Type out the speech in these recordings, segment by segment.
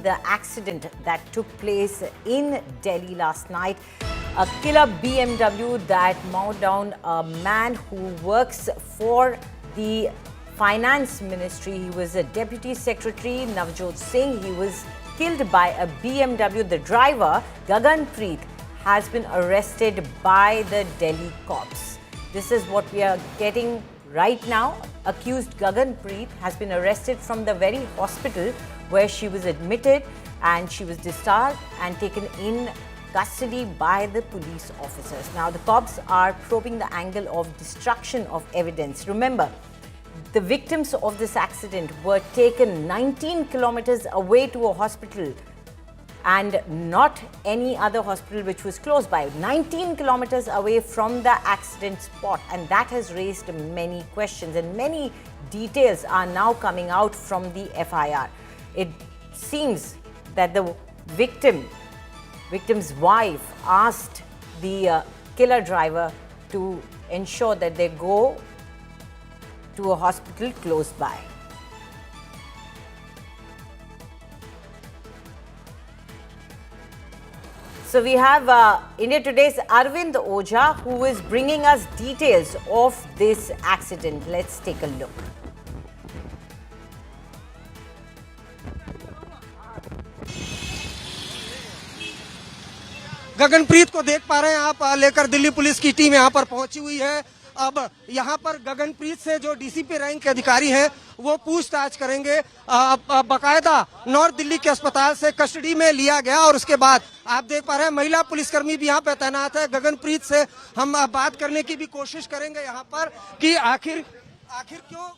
the accident that took place in Delhi last night. A killer BMW that mowed down a man who works for the Finance Ministry. He was a Deputy Secretary, Navjot Singh. He was killed by a BMW. The driver, Gagan Preet, has been arrested by the Delhi cops. This is what we are getting right now. Accused Gagan Preet has been arrested from the very hospital where she was admitted, and she was discharged and taken in custody by the police officers. Now, the cops are probing the angle of destruction of evidence. Remember, the victims of this accident were taken 19 kilometers away to a hospital, and not any other hospital which was close by, 19 kilometers away from the accident spot. And that has raised many questions, and many details are now coming out from the FIR. It seems that the victim's wife asked the killer driver to ensure that they go to a hospital close by. So we have India Today's Arvind Ojha, who is bringing us details of this accident. Let's take a look. Gaganpreet को देख पा रहे हैं आप, लेकर Delhi police की team यहां पर पहुंची हुई है। अब यहां पर गगनप्रीत से जो डीसीपी रैंक के अधिकारी हैं वो पूछताछ करेंगे। बकायदा नॉर्थ दिल्ली के अस्पताल से कस्टडी में लिया गया, और उसके बाद आप देख पा रहे हैं महिला पुलिसकर्मी भी यहां पे तैनात है। गगनप्रीत से हम बात करने की भी कोशिश करेंगे यहां पर कि आखिर क्यों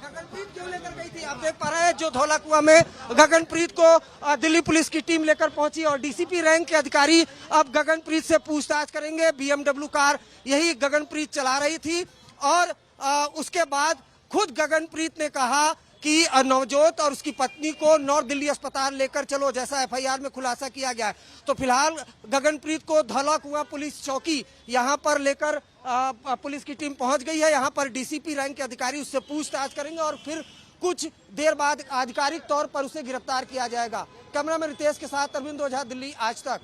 गगनप्रीत क्यों लेकर गई थी। आप देख पा रहे हैं जो धौलाकुआं में गगनप्रीत को दिल्ली पुलिस की टीम लेकर पहुंची, और डीसीपी रैंक के अधिकारी अब गगनप्रीत से पूछताछ करेंगे। BMW कार यही गगनप्रीत चला रही थी, और उसके बाद खुद गगनप्रीत ने कहा कि नवजोत और उसकी पत्नी को नॉर्थ दिल्ली अस्पताल लेकर चलो, जैसा FIR में खुलासा किया गया है। तो फिलहाल गगनप्रीत को धौलाकुआं पुलिस चौकी यहां पर लेकर पुलिस की टीम पहुंच गई है। यहां पर डीसीपी रैंक के अधिकारी उससे पूछताछ करेंगे, और फिर कुछ देर बाद आधिकारिक तौर पर उसे गिरफ्तार किया जाएगा। कैमरामैन रितेश के साथ अरविंद ओझा, दिल्ली आज तक।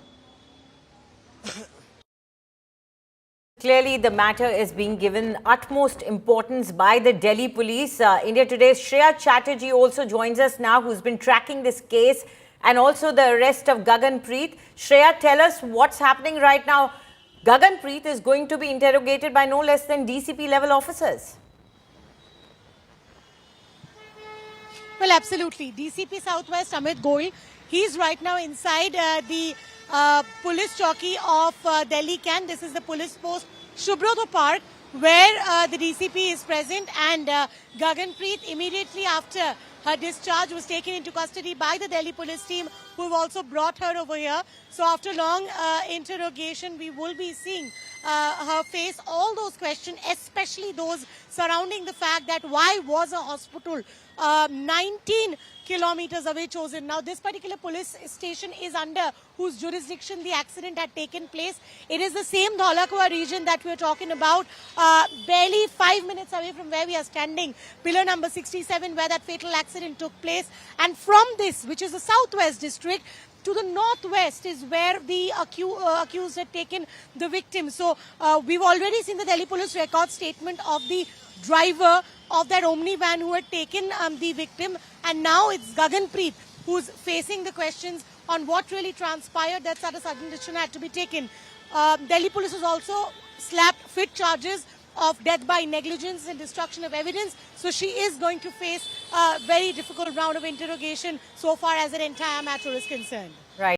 Clearly, the matter is being given utmost importance by the Delhi police. India Today's Shreya Chatterjee also joins us now, who's been tracking this case, and also the arrest of Gagan Preet. Shreya, tell us what's happening right now. Gagan Preet is going to be interrogated by no less than DCP level officers. Well, absolutely. DCP Southwest Amit Goel, he's right now inside the police chowki of Delhi Can. This is the police post Shubroto Park, where the DCP is present, and Gagan Preet, immediately after her discharge, was taken into custody by the Delhi police team, who have also brought her over here. So after long interrogation, we will be seeing her face all those questions, especially those surrounding the fact that why was a hospital 19 kilometers away chosen. Now, this particular police station is under whose jurisdiction the accident had taken place. It is the same Dhaulakua region that we are talking about, barely 5 minutes away from where we are standing, pillar number 67, where that fatal accident took place. And from this, which is the southwest district, to the northwest is where the accused had taken the victim. So we've already seen the Delhi police record statement of the driver of that Omni van who had taken the victim, and now it's Gagan Preet who's facing the questions on what really transpired. That such a sudden decision had to be taken. Delhi police has also slapped fit charges of death by negligence and destruction of evidence. So she is going to face a very difficult round of interrogation so far as an entire matter is concerned. Right.